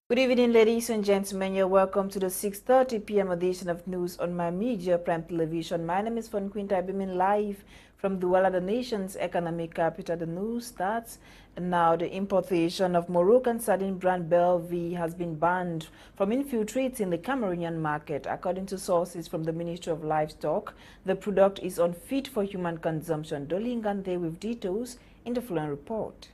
Good evening, ladies and gentlemen. You're welcome to the 6:30 p.m. edition of News on My Media Prime Television. My name is Fon Quinter. I'm beaming live from Douala, the nation's economic capital. The news starts now. The importation of Moroccan sardine brand Belvie has been banned from infiltrating the Cameroonian market. According to sources from the Ministry of Livestock, the product is unfit for human consumption. Nolinga with details in the following report.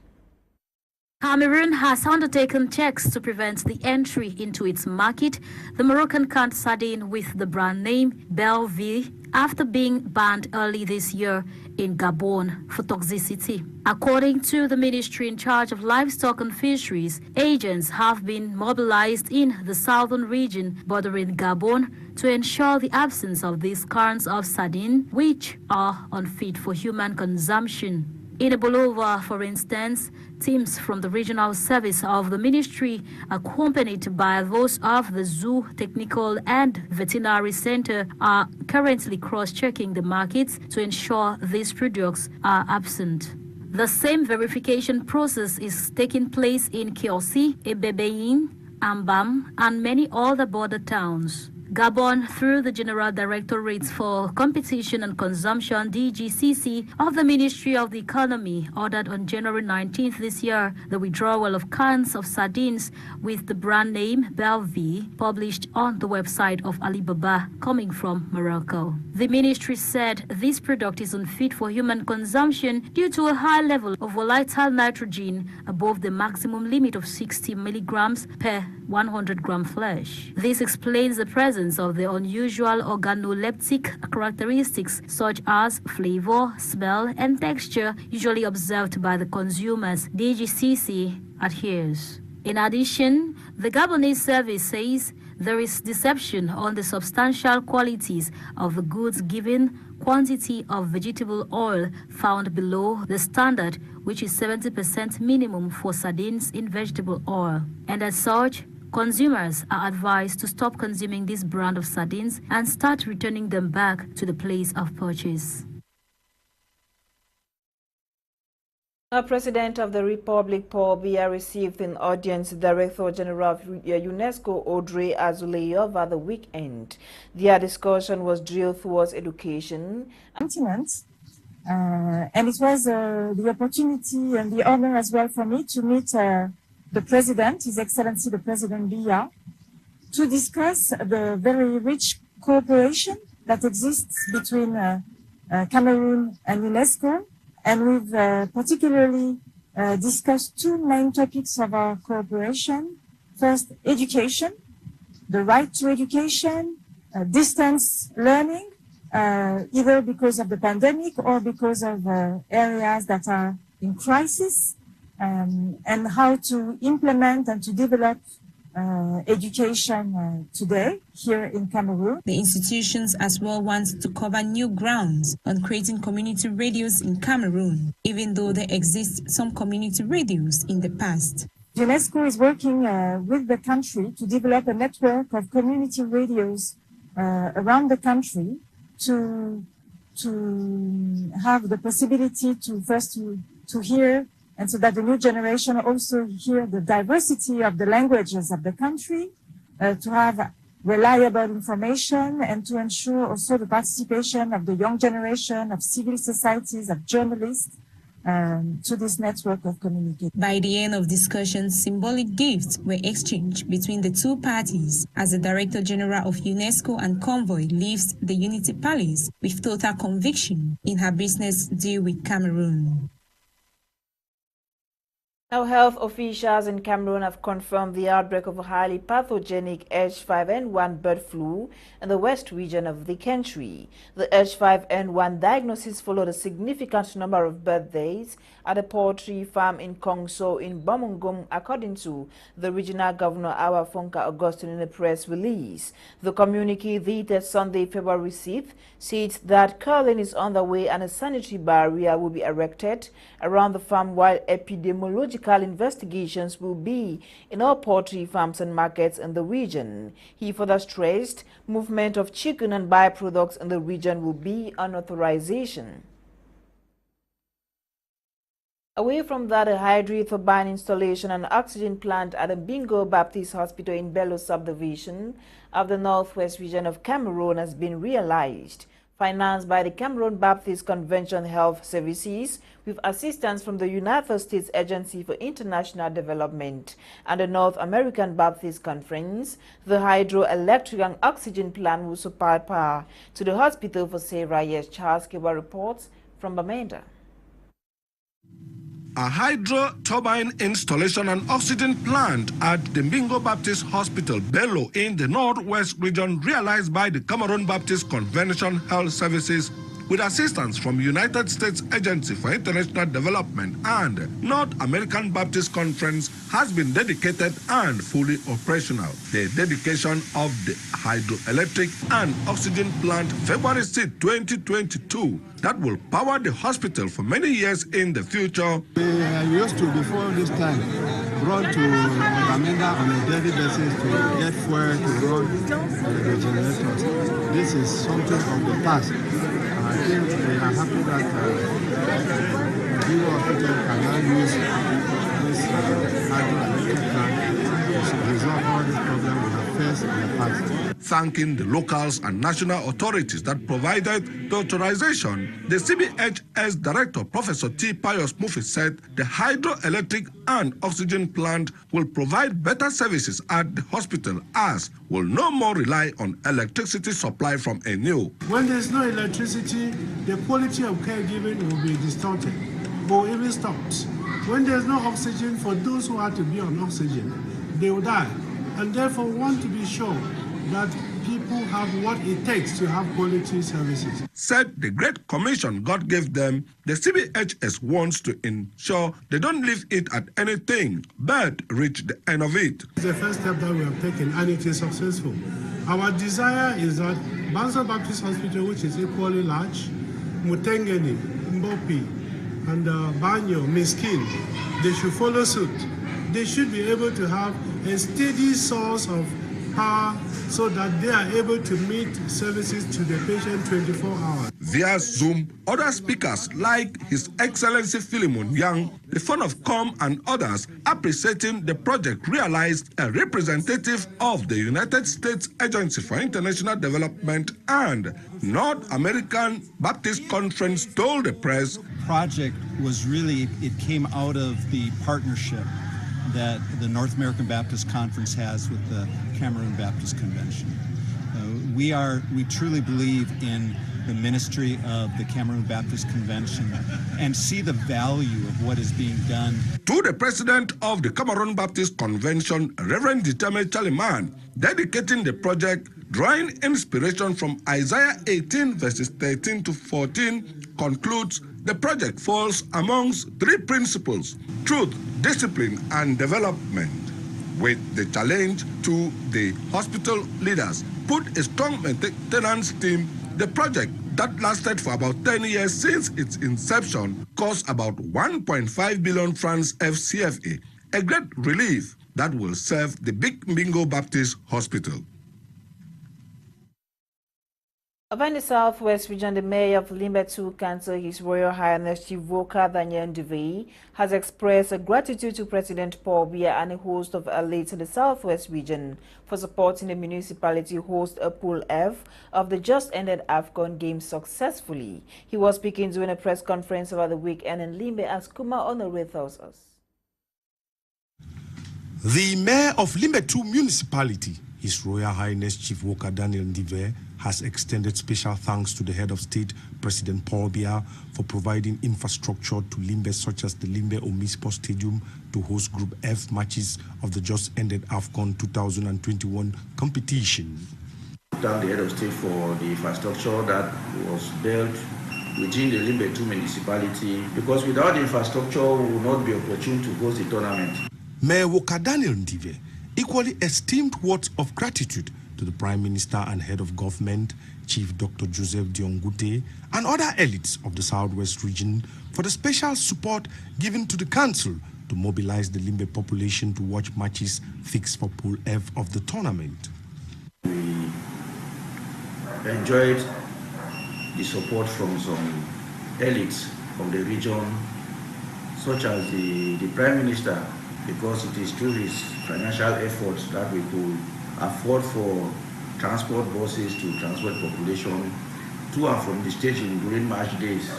Cameroon has undertaken checks to prevent the entry into its market, the Moroccan canned sardine with the brand name Belvie, after being banned early this year in Gabon for toxicity. According to the ministry in charge of livestock and fisheries, agents have been mobilized in the southern region bordering Gabon to ensure the absence of these kinds of sardine, which are unfit for human consumption. In Bolova, for instance, teams from the regional service of the ministry, accompanied by those of the Zoo Technical and Veterinary Center, are currently cross-checking the markets to ensure these products are absent. The same verification process is taking place in Kiosi, Ebebeyin, Ambam, and many other border towns. Gabon, through the General Directorate for Competition and Consumption (DGCC) of the Ministry of the Economy, ordered on January 19th this year the withdrawal of cans of sardines with the brand name Belvie, published on the website of Alibaba, coming from Morocco. The ministry said this product is unfit for human consumption due to a high level of volatile nitrogen above the maximum limit of 60 milligrams per 100 gram flesh. This explains the presence of the unusual organoleptic characteristics such as flavor, smell, and texture usually observed by the consumers, DGCC adheres. In addition, the Gabonese service says there is deception on the substantial qualities of the goods given quantity of vegetable oil found below the standard, which is 70% minimum for sardines in vegetable oil. And as such, consumers are advised to stop consuming this brand of sardines and start returning them back to the place of purchase. President of the Republic, Paul Biya, received an audience Director General of UNESCO, Audrey Azoulay, the weekend. Their discussion was drilled towards education. And it was the opportunity and the honor as well for me to meet the President, His Excellency the President Biya, to discuss the very rich cooperation that exists between Cameroon and UNESCO. And we've particularly discussed two main topics of our cooperation. First, education, the right to education, distance learning, either because of the pandemic or because of areas that are in crisis, and how to implement and to develop education today here in Cameroon. The institutions as well want to cover new grounds on creating community radios in Cameroon, even though there exist some community radios in the past. UNESCO is working with the country to develop a network of community radios around the country to have the possibility to hear, and so that the new generation also hear the diversity of the languages of the country, to have reliable information, and to ensure also the participation of the young generation, of civil societies, of journalists, to this network of communication. By the end of discussions, symbolic gifts were exchanged between the two parties as the Director General of UNESCO and Convoy leaves the Unity Palace with total conviction in her business deal with Cameroon. Now, health officials in Cameroon have confirmed the outbreak of a highly pathogenic H5N1 bird flu in the west region of the country. The H5N1 diagnosis followed a significant number of birthdays at a poultry farm in Kongso in Bomongom, according to the regional governor, Awa Fonka Augustine, in a press release. The communique dated Sunday, February 6th, states that culling is underway and a sanitary barrier will be erected around the farm, while epidemiological investigations will be in all poultry farms and markets in the region. He further stressed movement of chicken and byproducts in the region will be on authorization. Away from that, a hydro-turbine installation and oxygen plant at the Bingo Baptist Hospital in Bello subdivision of the northwest region of Cameroon has been realized, financed by the Cameroon Baptist Convention Health Services with assistance from the United States Agency for International Development and the North American Baptist Conference. The hydroelectric and oxygen plant will supply power to the hospital for several years. Charles Kiba reports from Bamenda. A hydro-turbine installation and oxygen plant at the Bingo Baptist Hospital, Bello, in the northwest region, realized by the Cameroon Baptist Convention Health Services with assistance from United States Agency for International Development and North American Baptist Conference, has been dedicated and fully operational. The dedication of the hydroelectric and oxygen plant February 6, 2022, that will power the hospital for many years in the future. We used to, before this time, brought to Bamenda on a daily basis to get fuel to run the generators. This is something of the past. I think we are happy that the Bingo Hospital can now use this hydroelectric plant to resolve all these problems we have faced in the past. Thanking the locals and national authorities that provided the authorization, the CBHS Director, Professor T. Pius Murphy, said the hydroelectric and oxygen plant will provide better services at the hospital, as will no more rely on electricity supply from a new. When there's no electricity, the quality of caregiving will be distorted or even stopped. When there's no oxygen, for those who have to be on oxygen, they will die. And therefore want to be sure that people have what it takes to have quality services. Said the great commission God gave them, the CBHS wants to ensure they don't leave it at anything, but reach the end of it. It's the first step that we have taken, and it is successful. Our desire is that Banza Baptist Hospital, which is equally large, Mutengeni, Mbopi, and Banyo, Miskin, they should follow suit. They should be able to have a steady source of power so that they are able to meet services to the patient 24 hours. Via Zoom, other speakers like His Excellency Philemon Yang, the Fon of Com, and others appreciating the project realized. A representative of the United States Agency for International Development and North American Baptist Conference told the press, project was really, it came out of the partnership that the North American Baptist Conference has with the Cameroon Baptist Convention. We truly believe in the ministry of the Cameroon Baptist Convention and see the value of what is being done. To the president of the Cameroon Baptist Convention, Reverend Ditame Chaliman, dedicating the project, drawing inspiration from Isaiah 18 verses 13 to 14, concludes the project falls amongst three principles: truth, discipline, and development. With the challenge to the hospital leaders, put a strong maintenance team. The project that lasted for about 10 years since its inception cost about 1.5 billion francs FCFA, a great relief that will serve the Big Bingo Baptist Hospital. In the southwest region, the mayor of Limbe 2 Council, His Royal Highness Chief Voka Daniel Nduvei, has expressed gratitude to President Paul Biya and a host of elites in the southwest region for supporting the municipality host a Pool F of the just-ended AFCON Games successfully. He was speaking during a press conference over the weekend in Limbe as Kuma Honore tells us. The mayor of Limbe 2 municipality, His Royal Highness Chief Voka Daniel Nduvei, has extended special thanks to the head of state, President Paul Biya, for providing infrastructure to Limbe, such as the Limbe Omispo Stadium, to host Group F matches of the just-ended AFCON 2021 competition. Thank the head of state for the infrastructure that was built within the Limbe 2 municipality, because without the infrastructure, we will not be opportune to host the tournament. Mayor Voka Daniel Nduvei equally esteemed words of gratitude to the Prime Minister and Head of Government, Chief Dr. Joseph Diongute, and other elites of the Southwest region for the special support given to the Council to mobilize the Limbe population to watch matches fixed for Pool F of the tournament. We enjoyed the support from some elites from the region, such as the Prime Minister, because it is through his financial efforts that we could afford for transport buses to transport population to and from the station during March days.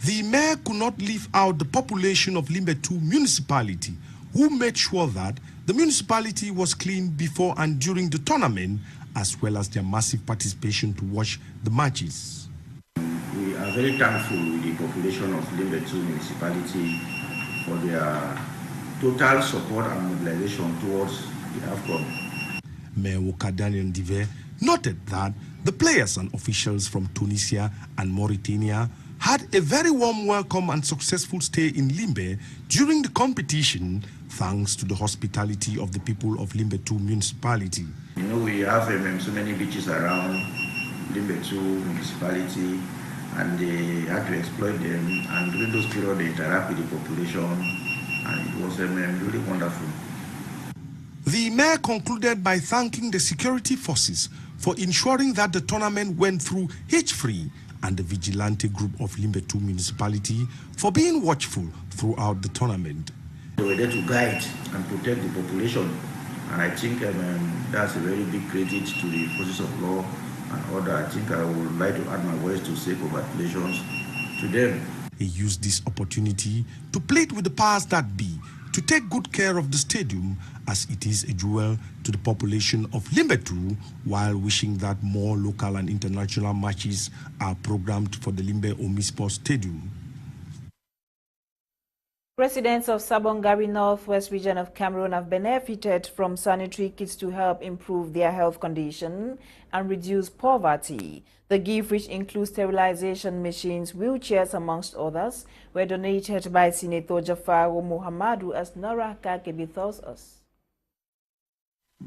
The mayor could not leave out the population of Limbe 2 municipality, who made sure that the municipality was clean before and during the tournament, as well as their massive participation to watch the matches. We are very thankful with the population of Limbe 2 municipality for their total support and mobilization towards the AFCON. Mayor Daniel Ndive noted that the players and officials from Tunisia and Mauritania had a very warm welcome and successful stay in Limbe during the competition, thanks to the hospitality of the people of Limbe 2 municipality. You know, we have so many beaches around Limbe 2 municipality, and they had to exploit them, and during those periods they interact with the population, and it was really wonderful. The mayor concluded by thanking the security forces for ensuring that the tournament went through hitch-free, and the vigilante group of Limbe 2 municipality for being watchful throughout the tournament. They were there to guide and protect the population, and I think that's a very big credit to the forces of law and order. I think I would like to add my voice to say congratulations to them. He used this opportunity to plead with the powers that be to take good care of the stadium, as it is a jewel to the population of Limbe 2, while wishing that more local and international matches are programmed for the Limbe Omnisport Stadium. Residents of Sabongari, Northwest region of Cameroon have benefited from sanitary kits to help improve their health condition and reduce poverty. The gift, which includes sterilization machines, wheelchairs, amongst others, were donated by Senator Jafaru Muhammadu, as Nora Kakebi tells us.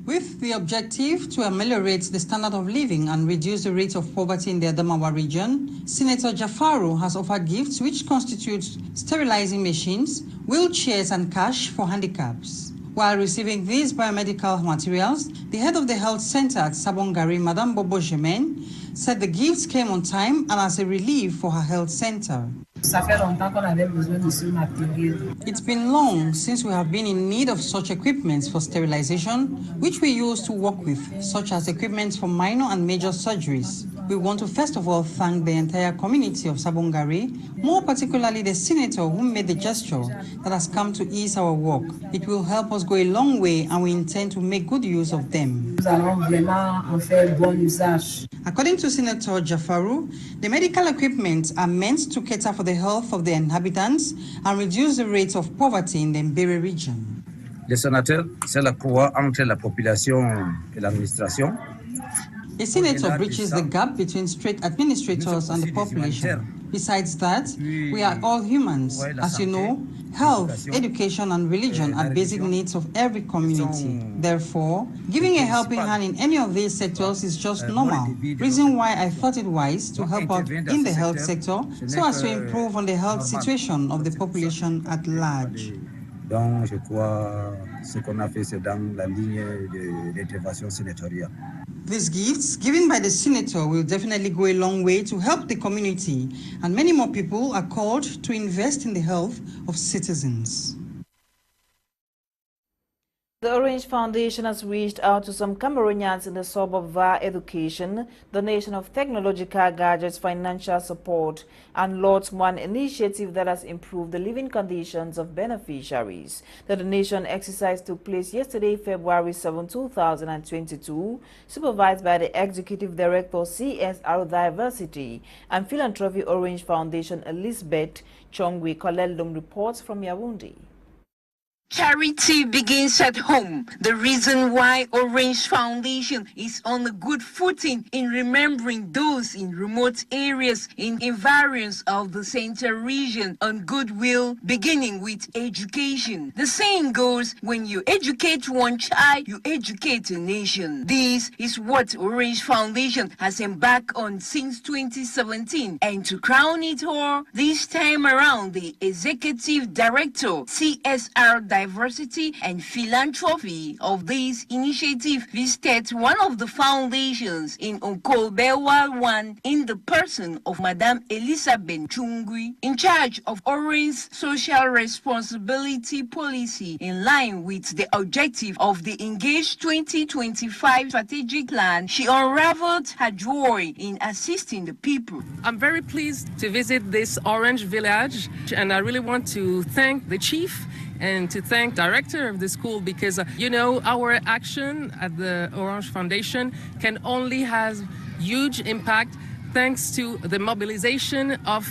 With the objective to ameliorate the standard of living and reduce the rate of poverty in the Adamawa region, Senator Jafaru has offered gifts which constitute sterilizing machines, wheelchairs and cash for handicaps. While receiving these biomedical materials, the head of the health center at Sabongari, Madame Bobo Jemen, said the gifts came on time and as a relief for her health center. It's been long since we have been in need of such equipment for sterilization, which we use to work with, such as equipment for minor and major surgeries. We want to first of all thank the entire community of Sabongari, more particularly the senator who made the gesture that has come to ease our work. It will help us go a long way and we intend to make good use of them. According to Senator Jafaru, the medical equipment are meant to cater for the health of the inhabitants and reduce the rate of poverty in the Mbere region. Le sénateur, c'est la courroie entre la population et l'administration. A senator bridges the gap between state administrators and the population. Besides that, we are all humans. As you know, health, education, and religion are basic needs of every community. Therefore, giving a helping hand in any of these sectors is just normal. Reason why I thought it wise to help out in the health sector so as to improve on the health situation of the population at large. Donc, je crois ce qu'on a fait, c'est dans la ligne d'intervention sénatoriale. These gifts given by the senator will definitely go a long way to help the community, and many more people are called to invest in the health of citizens. The Orange Foundation has reached out to some Cameroonians in the suburb via education, donation of technological gadgets, financial support, and lots one initiative that has improved the living conditions of beneficiaries. The donation exercise took place yesterday, February 7, 2022, supervised by the Executive Director, CSR Diversity and Philanthropy Orange Foundation, Elizabeth Chongwe. Koleldum reports from Yaoundé. Charity begins at home. The reason why Orange Foundation is on a good footing in remembering those in remote areas in environs of the Central region on goodwill, beginning with education. The saying goes, when you educate one child, you educate a nation. This is what Orange Foundation has embarked on since 2017. And to crown it all, this time around, the Executive Director, CSR diversity and philanthropy of this initiative visited one of the foundations in Nkolbewa 1 in the person of Madame Elizabeth Chungui, in charge of Orange's social responsibility policy in line with the objective of the Engage 2025 strategic plan. She unraveled her joy in assisting the people. I'm very pleased to visit this Orange village, and I really want to thank the chief and to thank director of the school, because our action at the Orange Foundation can only have huge impact thanks to the mobilization of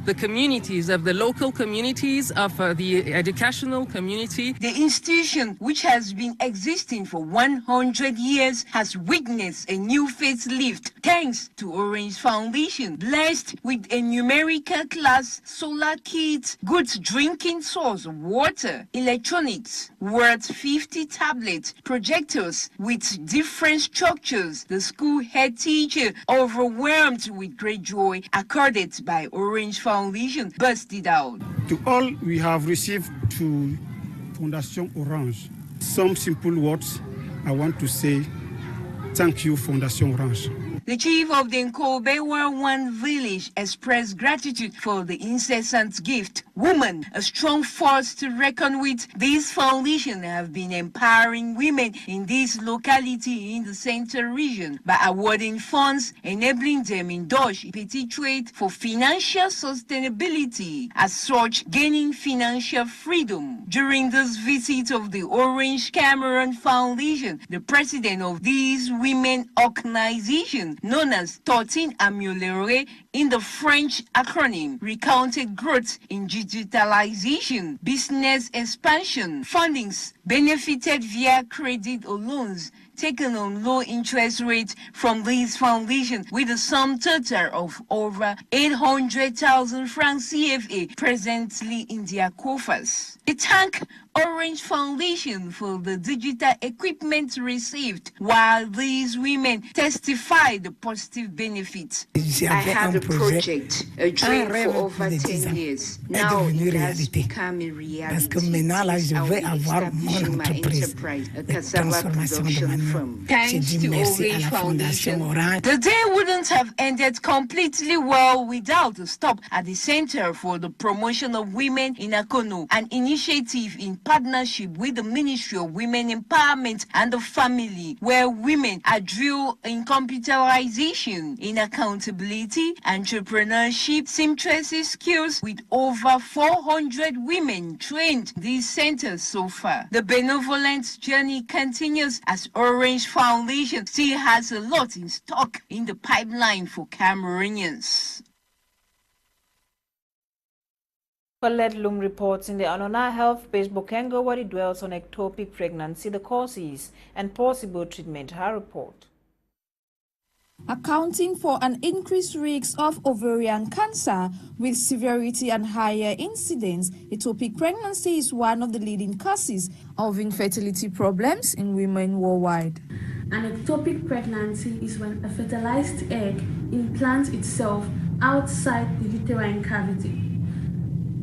the communities, of the local communities, of the educational community. The institution, which has been existing for 100 years, has witnessed a new facelift thanks to Orange Foundation, blessed with a numerical class, solar kits, good drinking source of water, electronics, worth 50 tablets, projectors with different structures. The school head teacher, overwhelmed with great joy accorded by Orange Foundation, bursted out. To all we have received to Fondation Orange, some simple words I want to say. Thank you, Fondation Orange. The chief of the Nkolbewa 1 village expressed gratitude for the incessant gift. Women, a strong force to reckon with, this foundation have been empowering women in this locality in the central region by awarding funds, enabling them indulge in petty trade for financial sustainability, as such gaining financial freedom. During this visit of the Orange Cameroon Foundation, the president of this women organization, known as 13 Amélioré in the French acronym, recounted growth in digitalization, business expansion, fundings benefited via credit or loans taken on low interest rates from this foundation, with a sum total of over 800,000 francs CFA presently in their coffers. They thank Orange Foundation for the digital equipment received, while these women testify the positive benefits. I had a project, a dream for over 10 years. Now it has become a reality. I will establish my enterprise, a cassava production firm. Thanks to Orange Foundation. The day wouldn't have ended completely well without a stop at the Center for the Promotion of Women in Akono, an initiative in partnership with the Ministry of Women Empowerment and the Family, where women are drilled in computerization, in accountability, entrepreneurship, seamstress skills, with over 400 women trained these centers so far. The benevolent journey continues as Orange Foundation still has a lot in stock in the pipeline for Cameroonians. Colette Lum reports in the Anona Health-based Bokengo, where it dwells on ectopic pregnancy, the causes and possible treatment. Her report. Accounting for an increased risk of ovarian cancer with severity and higher incidence, ectopic pregnancy is one of the leading causes of infertility problems in women worldwide. An ectopic pregnancy is when a fertilized egg implants itself outside the uterine cavity.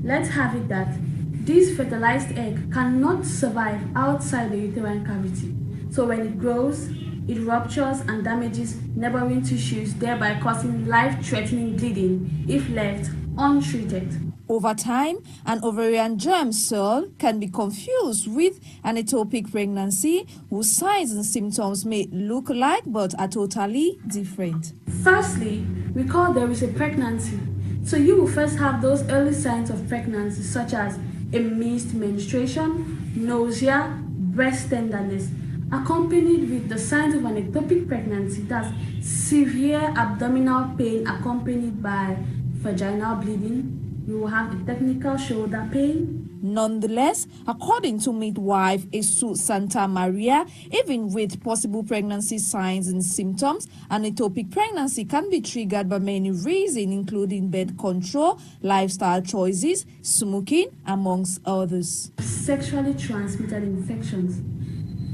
Let's have it that this fertilized egg cannot survive outside the uterine cavity. So when it grows, it ruptures and damages neighboring tissues, thereby causing life-threatening bleeding if left untreated. Over time, an ovarian germ cell can be confused with an ectopic pregnancy, whose signs and symptoms may look alike but are totally different. Firstly, recall there is a pregnancy. So you will first have those early signs of pregnancy, such as a missed menstruation, nausea, breast tenderness, accompanied with the signs of an ectopic pregnancy, that's severe abdominal pain accompanied by vaginal bleeding. You will have a technical shoulder pain. Nonetheless, according to midwife Esu Santa Maria, even with possible pregnancy signs and symptoms, an ectopic pregnancy can be triggered by many reasons, including birth control, lifestyle choices, smoking, amongst others. Sexually transmitted infections.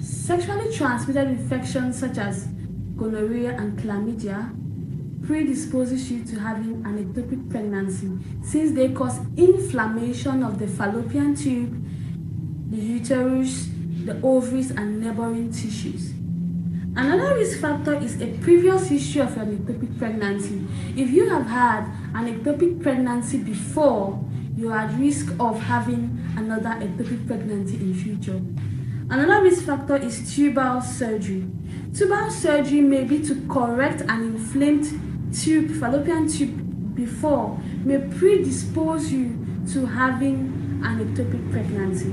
Sexually transmitted infections such as gonorrhea and chlamydia predisposes you to having an ectopic pregnancy, since they cause inflammation of the fallopian tube, the uterus, the ovaries, and neighboring tissues. Another risk factor is a previous history of an ectopic pregnancy. If you have had an ectopic pregnancy before, you are at risk of having another ectopic pregnancy in future. Another risk factor is tubal surgery. Tubal surgery may be to correct an inflamed tube, fallopian tube before, may predispose you to having an ectopic pregnancy.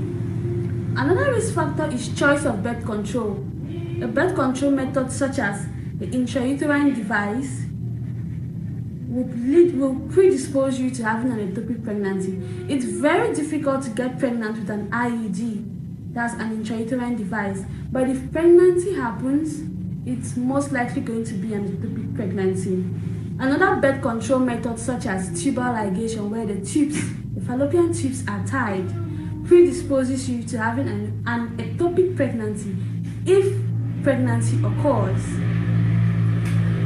Another risk factor is choice of birth control. A birth control method such as the intrauterine device will predispose you to having an ectopic pregnancy. It's very difficult to get pregnant with an IUD, that's an intrauterine device, but if pregnancy happens, it's most likely going to be an ectopic pregnancy. Another birth control method such as tubal ligation, where the fallopian tubes are tied, predisposes you to having an ectopic pregnancy if pregnancy occurs.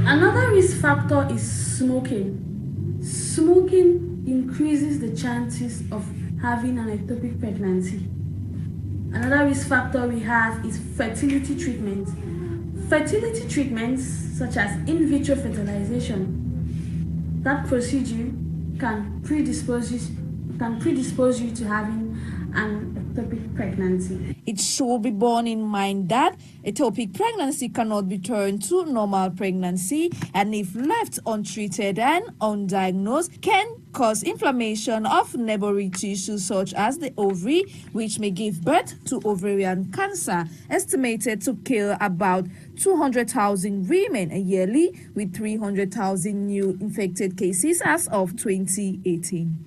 Another risk factor is smoking. Smoking increases the chances of having an ectopic pregnancy. Another risk factor we have is fertility treatments. Fertility treatments such as in vitro fertilization, that procedure can predispose you to having an ectopic pregnancy. It should be borne in mind that ectopic pregnancy cannot be turned to normal pregnancy, and if left untreated and undiagnosed, can cause inflammation of neighboring tissues such as the ovary, which may give birth to ovarian cancer, estimated to kill about 200,000 women yearly, with 300,000 new infected cases as of 2018.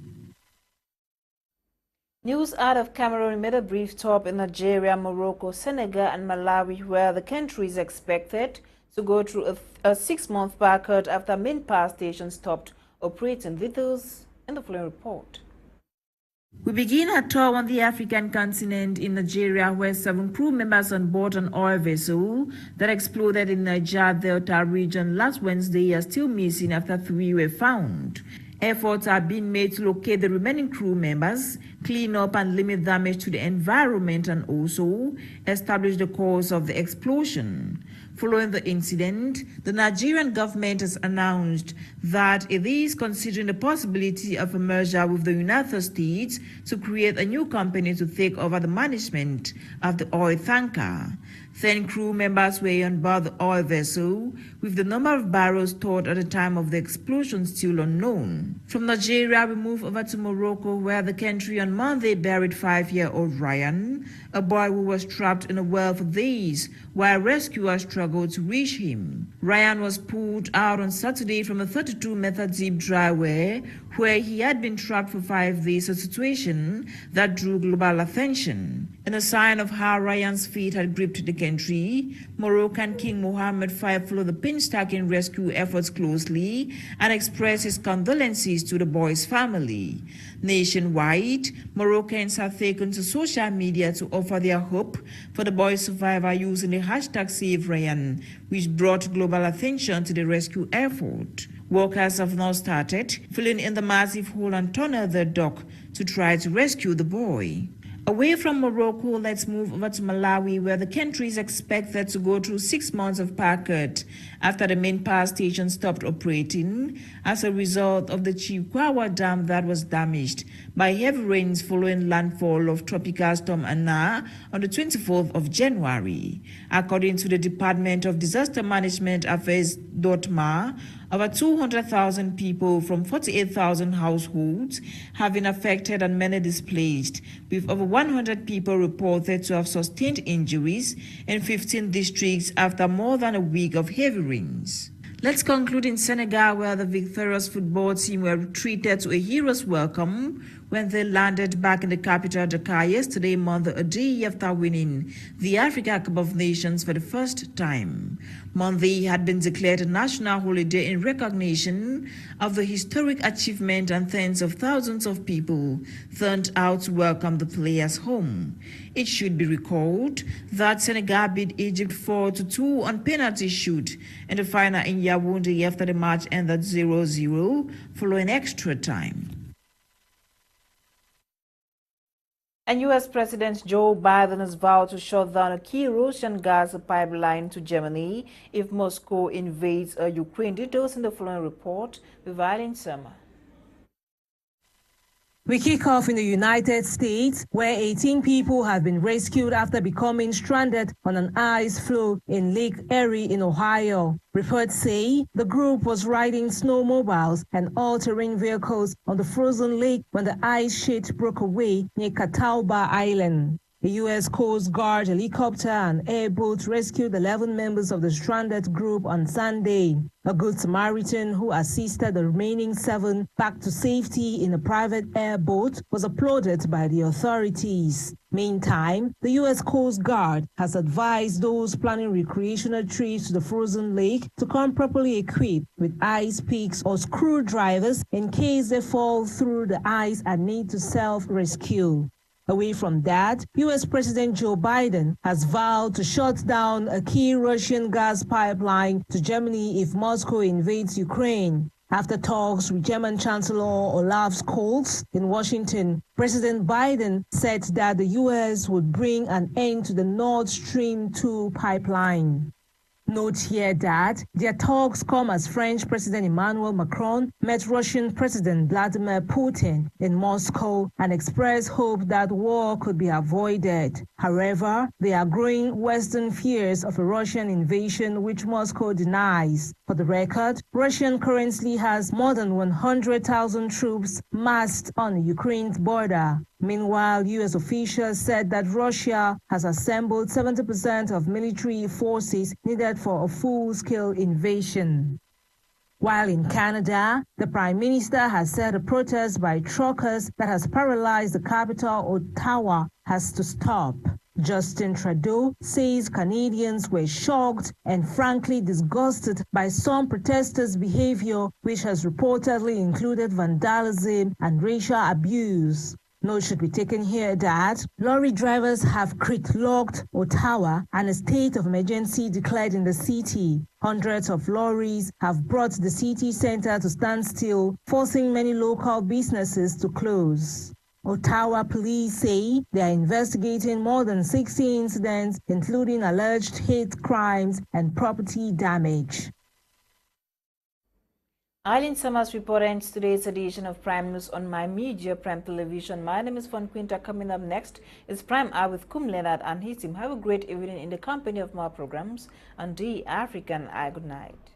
News out of Cameroon made a brief stop in Nigeria, Morocco, Senegal, and Malawi, where the country is expected to go through a 6-month power cut after main power stations stopped operating. Details in the following report. We begin our tour on the African continent in Nigeria, where 7 crew members on board an oil vessel that exploded in Niger Delta region last Wednesday are still missing after 3 were found. Efforts are being made to locate the remaining crew members, clean up and limit damage to the environment, and also establish the cause of the explosion. Following the incident, the Nigerian government has announced that it is considering the possibility of a merger with the United States to create a new company to take over the management of the oil tanker. 10 crew members were on board the oil vessel, with the number of barrels stored at the time of the explosion still unknown. From Nigeria, we move over to Morocco, where the country on Monday buried 5-year-old Ryan, a boy who was trapped in a well for days while rescuers struggled to reach him. Ryan was pulled out on Saturday from a 32-meter deep dry well where he had been trapped for 5 days, a situation that drew global attention. In a sign of how Ryan's fate had gripped the country, Moroccan King Mohammed V followed the painstaking rescue efforts closely and expressed his condolences to the boy's family. Nationwide, Moroccans have taken to social media to offer their hope for the boy's survivor using the hashtag #SaveRyan, which brought global attention to the rescue effort. Workers have now started filling in the massive hole and tunnel the dock to try to rescue the boy. Away from Morocco, let's move over to Malawi, where the country is expected to go through 6 months of power cut after the main power station stopped operating as a result of the Chikwawa Dam that was damaged by heavy rains following landfall of Tropical Storm Anna on the 24th of January. According to the Department of Disaster Management Affairs, DOTMA, over 200,000 people from 48,000 households have been affected and many displaced, with over 100 people reported to have sustained injuries in 15 districts after more than a week of heavy rains. Let's conclude in Senegal, where the victorious football team were treated to a hero's welcome when they landed back in the capital Dakar yesterday morning, a day after winning the Africa Cup of Nations for the first time. Monday had been declared a national holiday in recognition of the historic achievement, and tens of thousands of people turned out to welcome the players home. It should be recalled that Senegal beat Egypt 4-2 on penalty shoot in the final in Yaoundé after the match ended 0-0 following extra time. And U.S. President Joe Biden has vowed to shut down a key Russian gas pipeline to Germany if Moscow invades Ukraine. Details in the following report with Eileen Summer. We kick off in the United States, where 18 people have been rescued after becoming stranded on an ice floe in Lake Erie in Ohio. Reports say the group was riding snowmobiles and all-terrain vehicles on the frozen lake when the ice sheet broke away near Catawba Island. A U.S. Coast Guard helicopter and airboat rescued 11 members of the stranded group on Sunday. A Good Samaritan who assisted the remaining 7 back to safety in a private airboat was applauded by the authorities. Meantime, the U.S. Coast Guard has advised those planning recreational trips to the frozen lake to come properly equipped with ice picks or screwdrivers in case they fall through the ice and need to self-rescue. Away from that, U.S. President Joe Biden has vowed to shut down a key Russian gas pipeline to Germany if Moscow invades Ukraine. After talks with German Chancellor Olaf Scholz in Washington, President Biden said that the U.S. would bring an end to the Nord Stream 2 pipeline. Note here that their talks come as French President Emmanuel Macron met Russian President Vladimir Putin in Moscow and expressed hope that war could be avoided. However, there are growing Western fears of a Russian invasion, which Moscow denies. For the record, Russia currently has more than 100,000 troops massed on Ukraine's border. Meanwhile, U.S. officials said that Russia has assembled 70% of military forces needed for a full-scale invasion. While in Canada, the Prime Minister has said a protest by truckers that has paralyzed the capital, Ottawa, has to stop. Justin Trudeau says Canadians were shocked and frankly disgusted by some protesters' behavior, which has reportedly included vandalism and racial abuse. Note should be taken here that lorry drivers have gridlocked Ottawa and a state of emergency declared in the city. Hundreds of lorries have brought the city center to stand still, forcing many local businesses to close. Ottawa police say they are investigating more than 60 incidents, including alleged hate crimes and property damage. Eileen Summers report ends today's edition of Prime News on My Media Prime Television. My name is Fon Quinter. Coming up next is Prime Hour with Kum Leonard and his team. Have a great evening in the company of more programs on The African Eye. Good night.